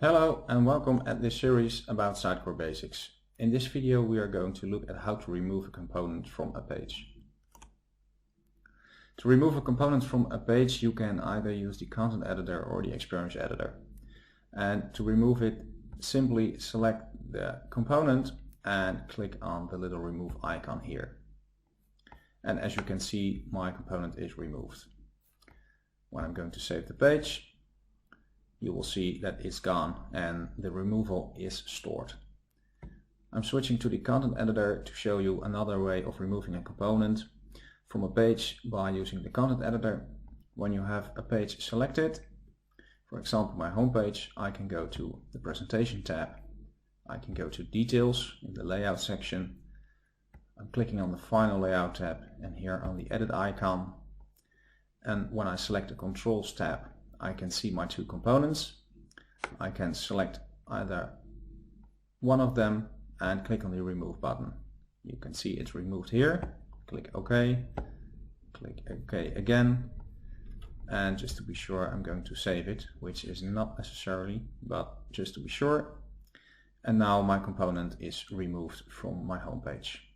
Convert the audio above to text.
Hello and welcome at this series about Sitecore basics. In this video we are going to look at how to remove a component from a page. To remove a component from a page you can either use the content editor or the experience editor. And to remove it, simply select the component and click on the little remove icon here. And as you can see, my component is removed. When I'm going to save the page, you will see that it's gone and the removal is stored. I'm switching to the content editor to show you another way of removing a component from a page by using the content editor. When you have a page selected, for example my home page, I can go to the presentation tab. I can go to details in the layout section. I'm clicking on the final layout tab and here on the edit icon. And when I select the controls tab, I can see my two components. I can select either one of them and click on the remove button. You can see it's removed here. Click OK, click OK again, and just to be sure I'm going to save it, which is not necessarily, but just to be sure. And now my component is removed from my home page.